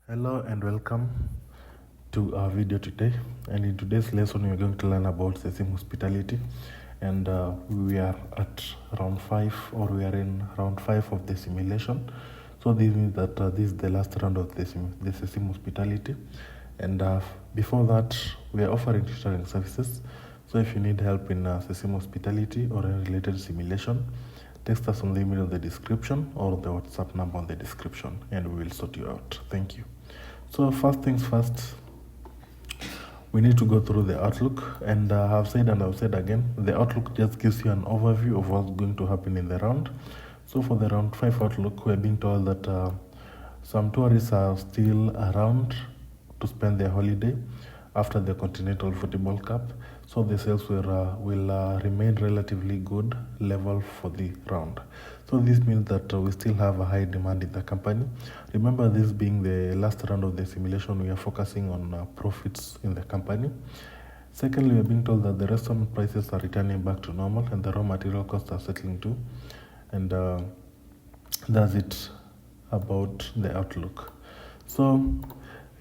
Hello and welcome to our video today. And in today's lesson, we are going to learn about CESIM hospitality. And we are at round 5, or we are in round 5 of the simulation. So this means that this is the last round of the CESIM hospitality. And before that, we are offering tutoring services. So if you need help in CESIM hospitality or any related simulation, text us on the email in the description or the WhatsApp number on the description, and we will sort you out. Thank you. So first things first, we need to go through the outlook, and I've said and I've said again, the outlook just gives you an overview of what's going to happen in the round. So for the round 5 outlook, we're being told that some tourists are still around to spend their holiday after the Continental Football Cup. So the sales will remain relatively good level for the round. So this means that we still have a high demand in the company. Remember, this being the last round of the simulation, we are focusing on profits in the company. Secondly, we are being told that the restaurant prices are returning back to normal and the raw material costs are settling too. And that's it about the outlook. So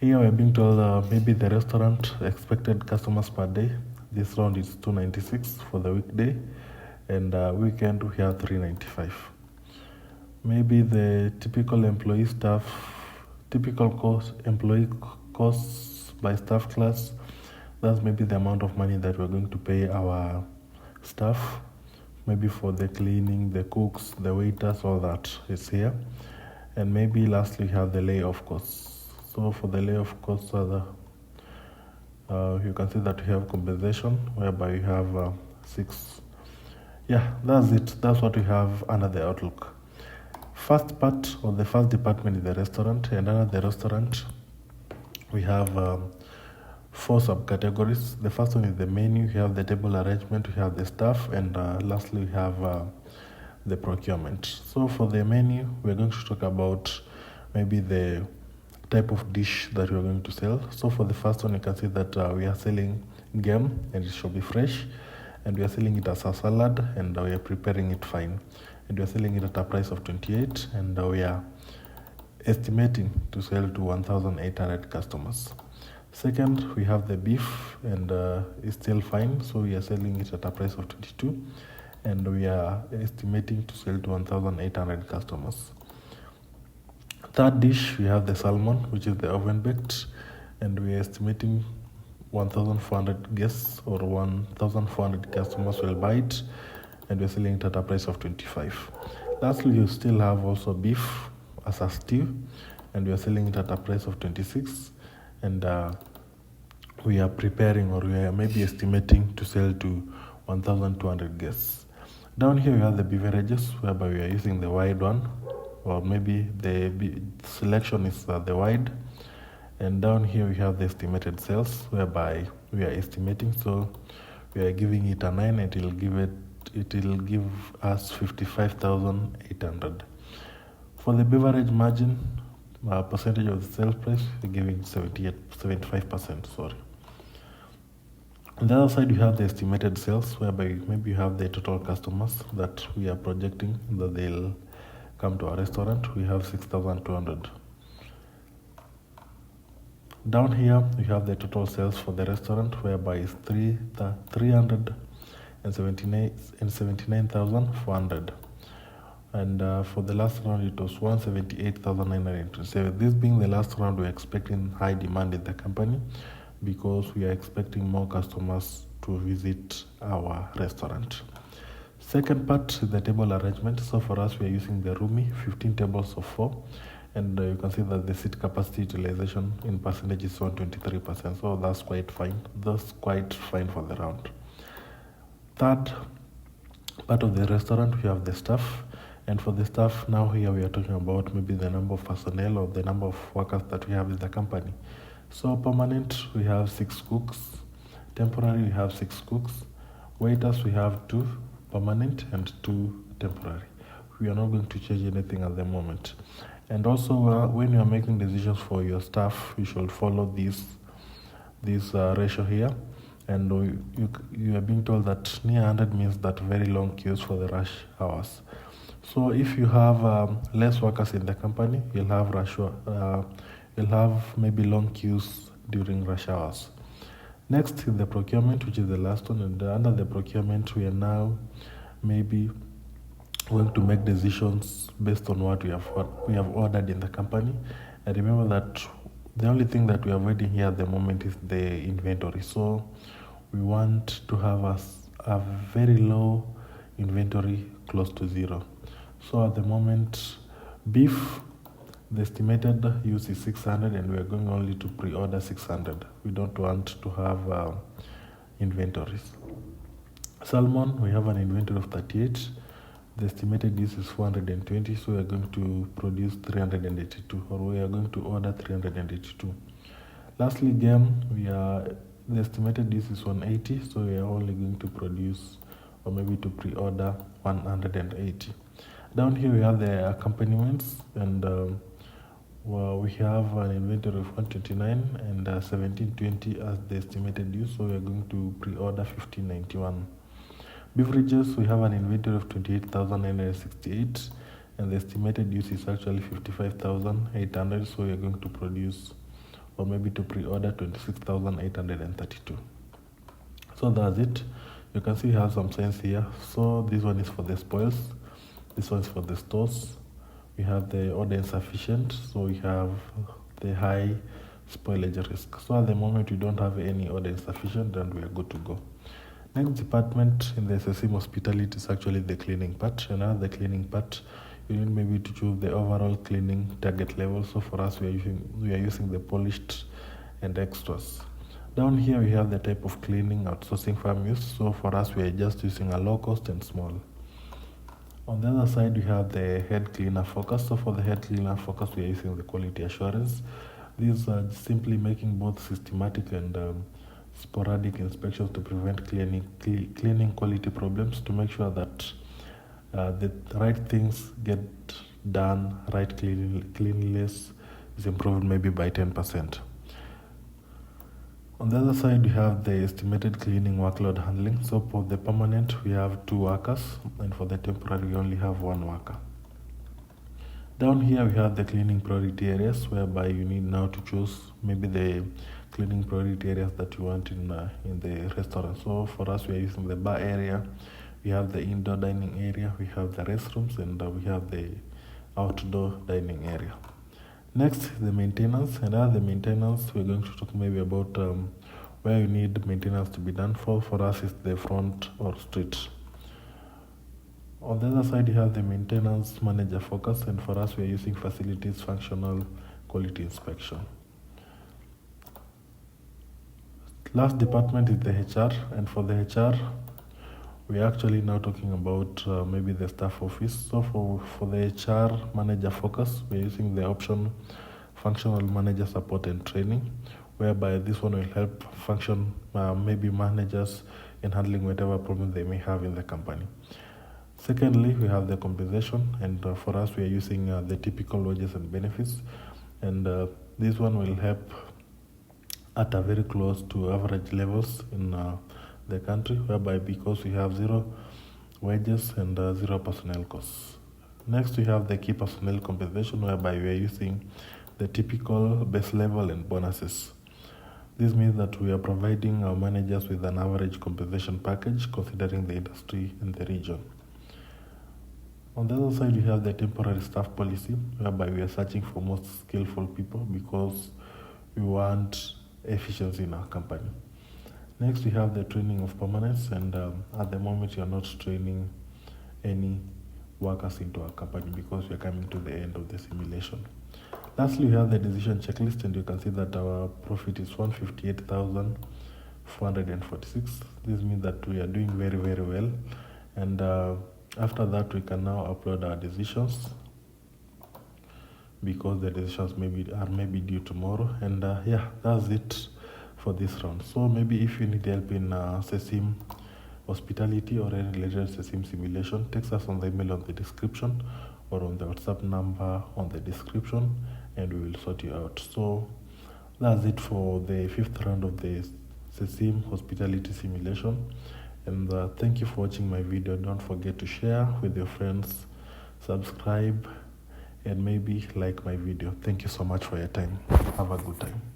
here we're being told maybe the restaurant expected customers per day. This round is 296 for the weekday, and weekend we have 395. Maybe the typical employee costs by staff class. That's maybe the amount of money that we're going to pay our staff. Maybe for the cleaning, the cooks, the waiters, all that is here. And maybe lastly, we have the layoff costs. So for the layoff costs, you can see that we have compensation, whereby we have 6. Yeah, that's it. That's what we have under the outlook. First part, or the first department, is the restaurant, and under the restaurant, we have 4 subcategories. The first one is the menu. We have the table arrangement, we have the staff, and lastly, we have the procurement. So for the menu, we're going to talk about maybe the type of dish that we're going to sell. So for the first one, you can see that we are selling game, and it should be fresh, and we are selling it as a salad, and we are preparing it fine, and we are selling it at a price of 28, and we are estimating to sell to 1,800 customers. Second, we have the beef, and it's still fine, so we are selling it at a price of 22, and we are estimating to sell to 1,800 customers. Third dish, we have the salmon, which is the oven baked, and we are estimating 1,400 guests or 1,400 customers will buy it, and we're selling it at a price of 25. Lastly, you still have also beef as a stew, and we are selling it at a price of 26, and we are preparing, or we are maybe estimating to sell to 1,200 guests. Down here we have the beverages, whereby we are using the wide one, or maybe the selection is the wide. And down here we have the estimated sales, whereby we are estimating, so we are giving it a 9, and it will give us 55,800. For the beverage margin, percentage of the sales price, we're giving 75%. Sorry. On the other side, we have the estimated sales, whereby maybe you have the total customers that we are projecting that they'll come to our restaurant. We have 6,200. Down here, we have the total sales for the restaurant, whereby it's 379,400. And for the last round, it was 178,927. This being the last round, we're expecting high demand in the company because we are expecting more customers to visit our restaurant. Second part is the table arrangement. So for us, we are using the roomy, 15 tables of 4, and you can see that the seat capacity utilization in percentage is 123%. So that's quite fine. That's quite fine for the round. Third part of the restaurant, we have the staff. And for the staff, now here we are talking about maybe the number of personnel or the number of workers that we have in the company. So permanent, we have 6 cooks. Temporary, we have 6 cooks. Waiters, we have 2 permanent and 2 temporary. We are not going to change anything at the moment. And also, when you are making decisions for your staff, you should follow this ratio here. And you are being told that near 100 means that very long queues for the rush hours. So if you have less workers in the company, you'll have you'll have maybe long queues during rush hours. Next is the procurement, which is the last one, and under the procurement we are now maybe going to make decisions based on what we have ordered in the company. And remember that the only thing that we are waiting here at the moment is the inventory. So we want to have a very low inventory, close to zero. So at the moment, beef, the estimated use is 600 and we are going only to pre-order 600. We don't want to have inventories. Salmon, we have an inventory of 38. The estimated use is 420, so we are going to produce 382, or we are going to order 382. Lastly, game, the estimated use is 180, so we are only going to produce, or maybe to pre-order 180. Down here we have the accompaniments, and we have an inventory of 129 and 1720 as the estimated use, so we are going to pre-order 1591. Beverages, we have an inventory of 28,968 and the estimated use is actually 55,800, so we are going to produce, or maybe to pre-order, 26,832. So that's it. You can see we have some signs here. So this one is for the spoils, this one is for the stores. We have the order insufficient, so we have the high spoilage risk. So at the moment we don't have any order insufficient and we are good to go. Next department in the CESIM hospitality is actually the cleaning part. And now the cleaning part, you need maybe to choose the overall cleaning target level. So for us, we are using the polished and extras. Down here we have the type of cleaning outsourcing firm use. So for us, we are just using a low cost and small. On the other side, we have the head cleaner focus. So for the head cleaner focus, we are using the quality assurance. These are simply making both systematic and sporadic inspections to prevent cleaning quality problems, to make sure that the right things get done, right cleanliness is improved maybe by 10%. On the other side, we have the estimated cleaning workload handling. So for the permanent, we have 2 workers, and for the temporary, we only have 1 worker. Down here, we have the cleaning priority areas, whereby you need now to choose maybe the cleaning priority areas that you want in the restaurant. So for us, we are using the bar area, we have the indoor dining area, we have the restrooms, and we have the outdoor dining area. Next, the maintenance. And the maintenance, we're going to talk maybe about where you need maintenance to be done for. For us, it's the front or street. On the other side, you have the maintenance manager focus, and for us, we are using facilities functional quality inspection. Last department is the HR, and for the HR, we are actually now talking about maybe the staff office. So for the HR manager focus, we are using the option functional manager support and training, whereby this one will help function maybe managers in handling whatever problem they may have in the company. Secondly, we have the compensation, and for us, we are using the typical wages and benefits, and this one will help at a very close to average levels in the country, whereby because we have 0 wages and 0 personnel costs. Next, we have the key personnel compensation, whereby we are using the typical base level and bonuses. This means that we are providing our managers with an average compensation package considering the industry and the region. On the other side, we have the temporary staff policy, whereby we are searching for most skillful people because we want efficiency in our company. Next, we have the training of permanence, and at the moment, we are not training any workers into our company because we are coming to the end of the simulation. Lastly, we have the decision checklist, and you can see that our profit is 158,446. This means that we are doing very, very well. And after that, we can now upload our decisions because the decisions are maybe due tomorrow. And yeah, that's it for this round. So maybe if you need help in CESIM hospitality or any related CESIM simulation, text us on the email on the description or on the WhatsApp number on the description, and we will sort you out. So that's it for the 5th round of the CESIM hospitality simulation. And thank you for watching my video. Don't forget to share with your friends, subscribe, and maybe like my video. Thank you so much for your time. Have a good time.